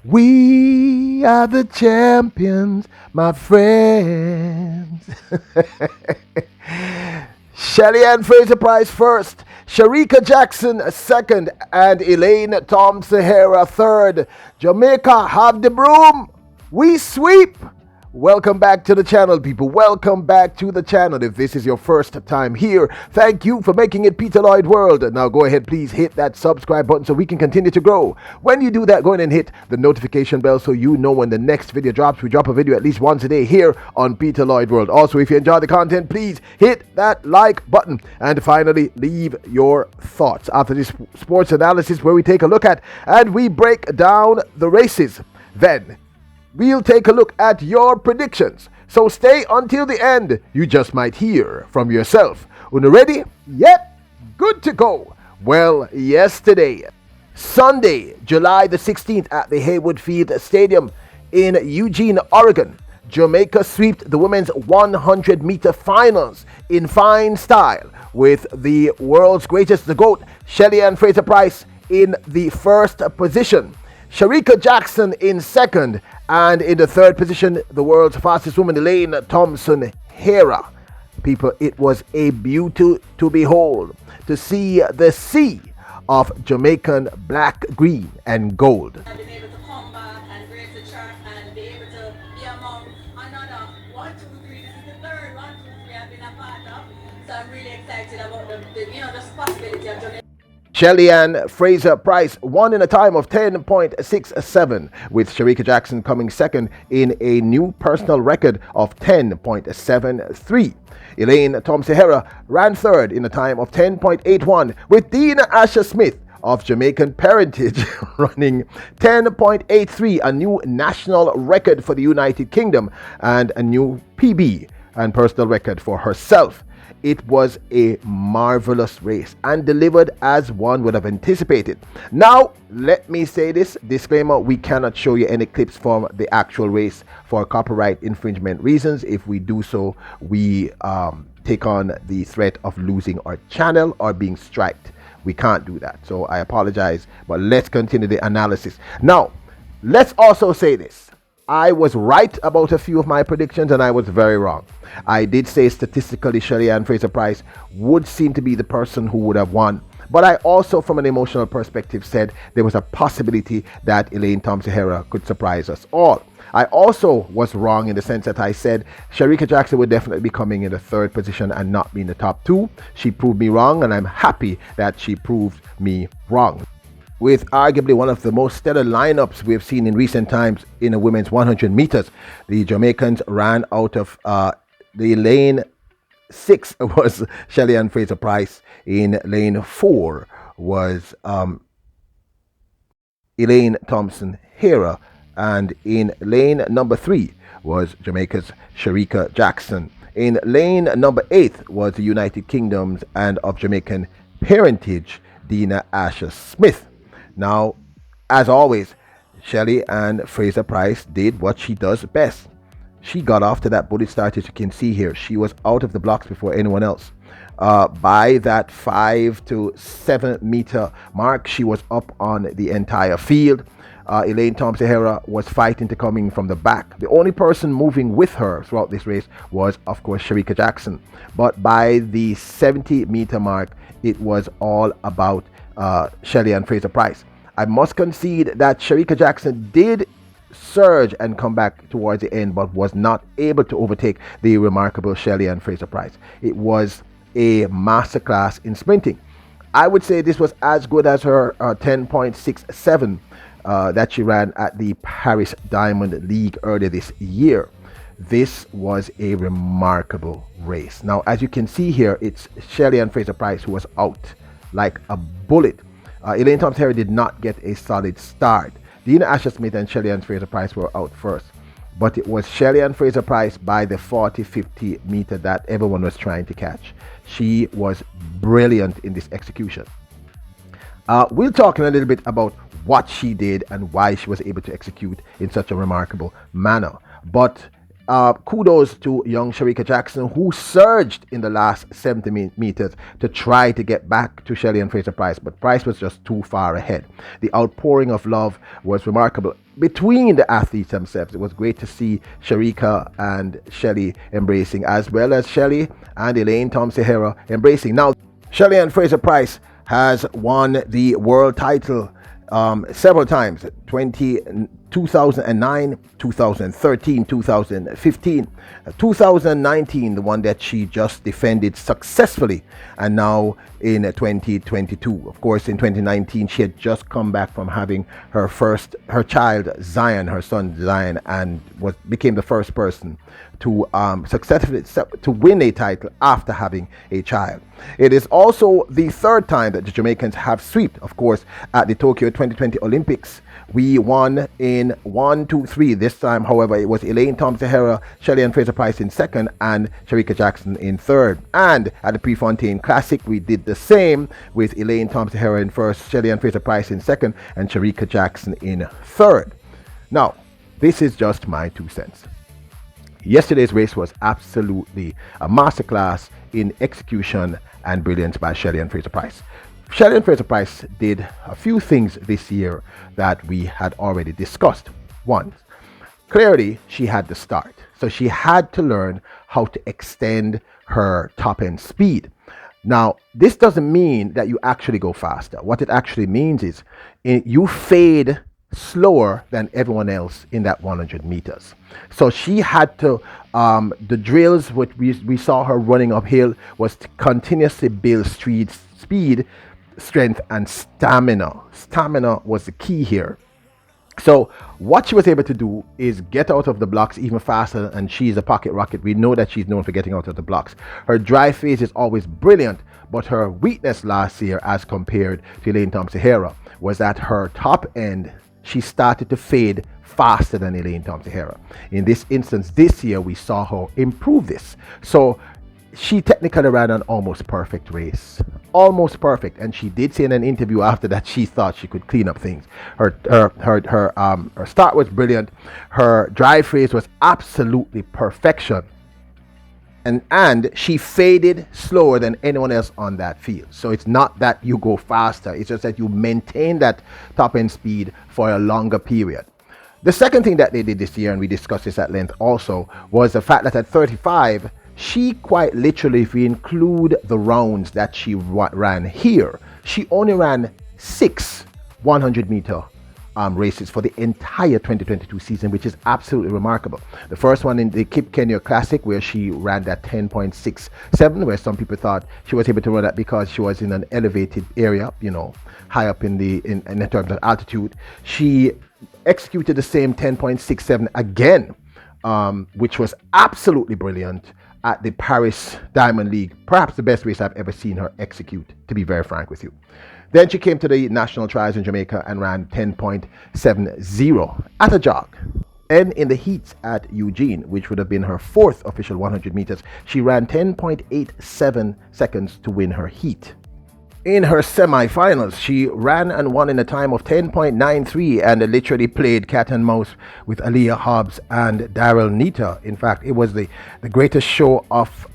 We are the champions, my friends. Shelly and Fraser Pryce first, Shericka Jackson second, and ELAINE Thompson Herah third. Jamaica have the broom. We sweep. Welcome back to the channel, people. Welcome back to the channel. If this is your first time here, thank you for making it Peter Lloyd World. Now go ahead, please hit that subscribe button so we can continue to grow. When you do that, go ahead and hit the notification bell so you know when the next video drops. We drop a video at least once a day here on Peter Lloyd World. Also, if you enjoy the content, please hit that like button. And finally, leave your thoughts after this sports analysis where we take a look at and we break down the races. Then we'll take a look at your predictions. So stay until the end. You just might hear from yourself. Una ready? Yep. Good to go. Well, yesterday, Sunday, July the 16th at the Haywood Field Stadium in Eugene, Oregon, Jamaica swept the women's 100-meter finals in fine style with the world's greatest, the GOAT, Shelly and Fraser Pryce in the first position, Shericka Jackson in second, and in the third position, the world's fastest woman, ELAINE Thompson Herah. People, it was a beauty to behold, to see the sea of Jamaican black, green, and gold. I've been able to come back and break the track and be able to be among another 1, 2, 3. This is the third 1, 2, 3 I've been a part of. So I'm really excited about the possibility of Jamaica. Shelly and Fraser Pryce won in a time of 10.67, with Shericka Jackson coming second in a new personal record of 10.73. ELAINE Thompson Herah ran third in a time of 10.81, with Dina Asher Smith of Jamaican parentage running 10.83, a new national record for the United Kingdom and a new PB and personal record for herself. It was a marvelous race and delivered as one would have anticipated. Now, let me say this disclaimer: we cannot show you any clips from the actual race for copyright infringement reasons. If we do so, we take on the threat of losing our channel or being striked. We can't do that, so I apologize, but let's continue the analysis. Now, let's also say this: I was right about a few of my predictions and I was very wrong. I did say statistically Shelly and Fraser Pryce would seem to be the person who would have won. But I also, from an emotional perspective, said there was a possibility that ELAINE Thompson Herah could surprise us all. I also was wrong in the sense that I said Shericka Jackson would definitely be coming in the third position and not be in the top two. She proved me wrong, and I'm happy that she proved me wrong. With arguably one of the most stellar lineups we've seen in recent times in a women's 100 meters, the Jamaicans ran out of the lane 6 was Shelly and Fraser Pryce. In lane 4 was ELAINE Thompson Herah, and in lane number 3 was Jamaica's Shericka Jackson. In lane number 8 was the United Kingdom's and of Jamaican parentage, Dina Asher Smith. Now, as always, Shelly and Fraser Pryce did what she does best. She got off to that bullet start. As you can see here, she was out of the blocks before anyone else. By that 5 to 7 meter mark, she was up on the entire field. ELAINE Thompson Herah was fighting to coming from the back. The only person moving with her throughout this race was, of course, Shericka Jackson. But by the 70 meter mark, it was all about Shelly and Fraser Pryce. I must concede that Shericka Jackson did surge and come back towards the end, but was not able to overtake the remarkable Shelly and Fraser Pryce. It was a masterclass in sprinting. I would say this was as good as her 10.67 that she ran at the Paris Diamond League earlier this year. This was a remarkable race. Now, as you can see here, it's Shelly and Fraser Pryce who was out like a bullet. ELAINE Thompson Herah did not get a solid start. Dina Asher Smith and Shelly and Fraser Pryce were out first, but it was Shelly and Fraser Pryce by the 40-50 meter that everyone was trying to catch. She was brilliant in this execution. We'll talk in a little bit about what she did and why she was able to execute in such a remarkable manner. But kudos to young Shericka Jackson, who surged in the last 70 meters to try to get back to Shelly and Fraser Pryce, but Pryce was just too far ahead. The outpouring of love was remarkable between the athletes themselves. It was great to see Shericka and Shelly embracing, as well as Shelly and ELAINE Thompson Herah embracing. Now, Shelly and Fraser Pryce has won the world title several times: 2009, 2013, 2015, 2019, the one that she just defended successfully, and now in 2022. Of course, in 2019, she had just come back from having her child Zion, her son Zion, and became the first person to successfully to win a title after having a child. It is also the third time that the Jamaicans have swept. Of course, at the Tokyo 2020 Olympics, we won in 1, 2, 3. This time, however, it was ELAINE Thompson Herah, Shelly and Fraser Pryce in second, and Shericka Jackson in third. And at the Prefontaine Classic, we did the same with ELAINE Thompson Herah in first, Shelly and Fraser Pryce in second, and Shericka Jackson in third. Now, this is just my 2 cents. Yesterday's race was absolutely a masterclass in execution and brilliance by Shelly and Fraser Pryce. Shelly and Fraser Pryce did a few things this year that we had already discussed. One, clearly she had to start. So she had to learn how to extend her top end speed. Now, this doesn't mean that you actually go faster. What it actually means is you fade slower than everyone else in that 100 meters. So she had to, the drills which we saw her running uphill was to continuously build speed, strength, and stamina. Stamina was the key here. So what she was able to do is get out of the blocks even faster, and she's a pocket rocket. We know that she's known for getting out of the blocks. Her drive phase is always brilliant, but her weakness last year as compared to ELAINE Thompson Herah was that her top end, she started to fade faster than ELAINE Thompson Herah. In this instance, this year, we saw her improve this. So she technically ran an almost perfect race. Almost perfect. And she did say in an interview after that she thought she could clean up things. Her start was brilliant. Her drive phase was absolutely perfection. And she faded slower than anyone else on that field. So it's not that you go faster, it's just that you maintain that top end speed for a longer period. The second thing that they did this year, and we discussed this at length also, was the fact that at 35, she quite literally, if we include the rounds that she ran here, she only ran 6 100-meter races for the entire 2022 season, which is absolutely remarkable. The first one in the Kip Kenya Classic, where she ran that 10.67, where some people thought she was able to run that because she was in an elevated area, you know, high up in terms of altitude. She executed the same 10.67 again, which was absolutely brilliant at the Paris Diamond League. Perhaps the best race I've ever seen her execute, to be very frank with you. Then she came to the national trials in Jamaica and ran 10.70 at a jog. And in the heats at Eugene, which would have been her 4th official 100 meters, she ran 10.87 seconds to win her heat. In her semi-finals, she ran and won in a time of 10.93 and literally played cat and mouse with Aaliyah Hobbs and Daryl Nita. In fact, it was the greatest show of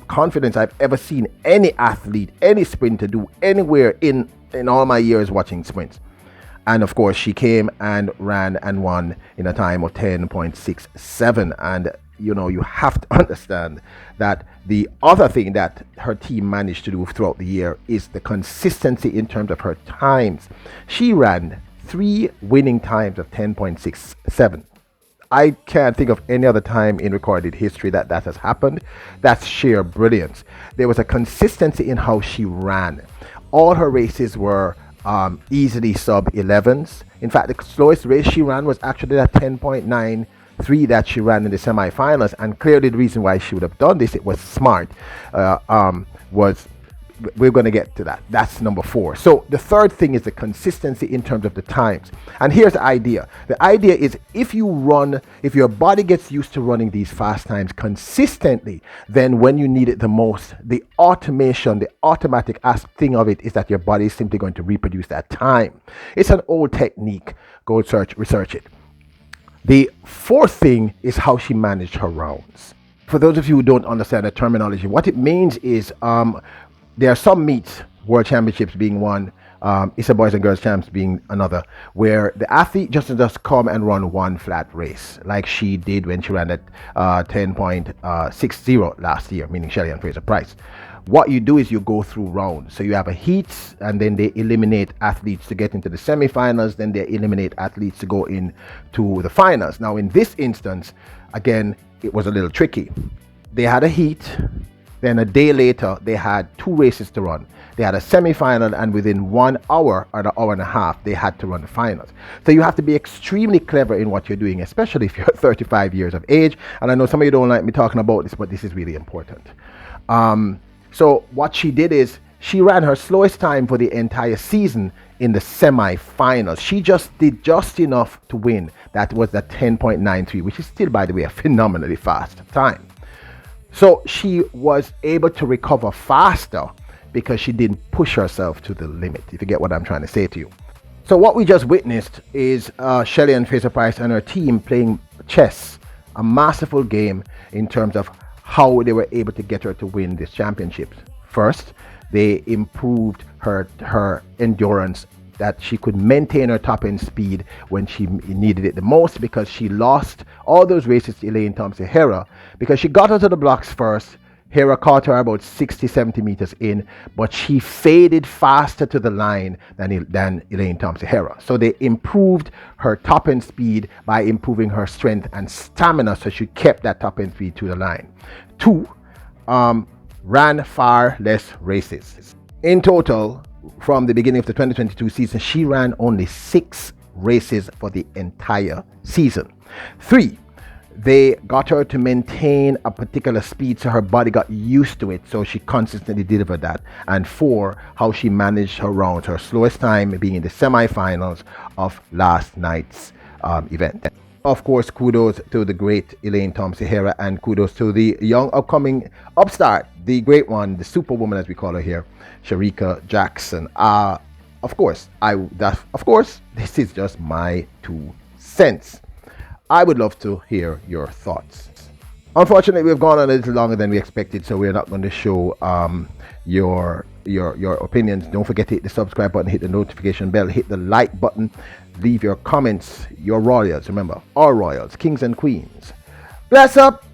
confidence I've ever seen any athlete, any sprinter do anywhere in all my years watching sprints. And of course, she came and ran and won in a time of 10.67. And you know, you have to understand that the other thing that her team managed to do throughout the year is the consistency in terms of her times. She ran 3 winning times of 10.67. I can't think of any other time in recorded history that has happened. That's sheer brilliance. There was a consistency in how she ran. All her races were easily sub 11s. In fact, the slowest race she ran was actually that 10.93 that she ran in the semi-finals, and clearly the reason why she would have done this, it was smart, was we're going to get to that. That's number 4. So the third thing is the consistency in terms of the times. And here's the idea. The idea is if your body gets used to running these fast times consistently, then when you need it the most, the automatic thing of it is that your body is simply going to reproduce that time. It's an old technique. Go research it. The fourth thing is how she managed her rounds. For those of you who don't understand the terminology, what it means is there are some meets, world championships being one, it's a boys and girls champs being another, where the athlete just come and run one flat race, like she did when she ran at 10.60 last year, meaning Shelly and Fraser Pryce. What you do is you go through rounds. So you have a heats, and then they eliminate athletes to get into the semifinals, then they eliminate athletes to go into the finals. Now in this instance, again, it was a little tricky. They had a heat, then a day later they had 2 races to run. They had a semi-final, and within 1 hour or an hour and a half they had to run the finals. So you have to be extremely clever in what you're doing, especially if you're 35 years of age. And I know some of you don't like me talking about this, but this is really important. So what she did is she ran her slowest time for the entire season in the semi-finals. She just did just enough to win. That was the 10.93, which is still, by the way, a phenomenally fast time. So she was able to recover faster because she didn't push herself to the limit, if you get what I'm trying to say to you. So what we just witnessed is Shelly and Fraser Pryce and her team playing chess, a masterful game in terms of how they were able to get her to win this championship. First, they improved her endurance, that she could maintain her top end speed when she needed it the most, because she lost all those races to ELAINE Thompson Herah because she got her to the blocks first. Herah caught her about 60-70 meters in, but she faded faster to the line than ELAINE Thompson Herah. So they improved her top end speed by improving her strength and stamina, so she kept that top end speed to the line. 2, ran far less races. In total, from the beginning of the 2022 season, she ran only 6 races for the entire season. 3, they got her to maintain a particular speed, so her body got used to it, so she consistently delivered that. And 4, how she managed her rounds, her slowest time being in the semi-finals of last night's event. Of course, kudos to the great ELAINE Thompson Herah, and kudos to the young upcoming upstart, the great one, the superwoman as we call her here, SHERICKA Jackson. Of course, this is just my 2 cents. I would love to hear your thoughts. Unfortunately, we've gone on a little longer than we expected, so we're not going to show your opinions. Don't forget to hit the subscribe button, hit the notification bell, hit the like button, leave your comments, your royals. Remember, all royals, kings and queens. Bless up.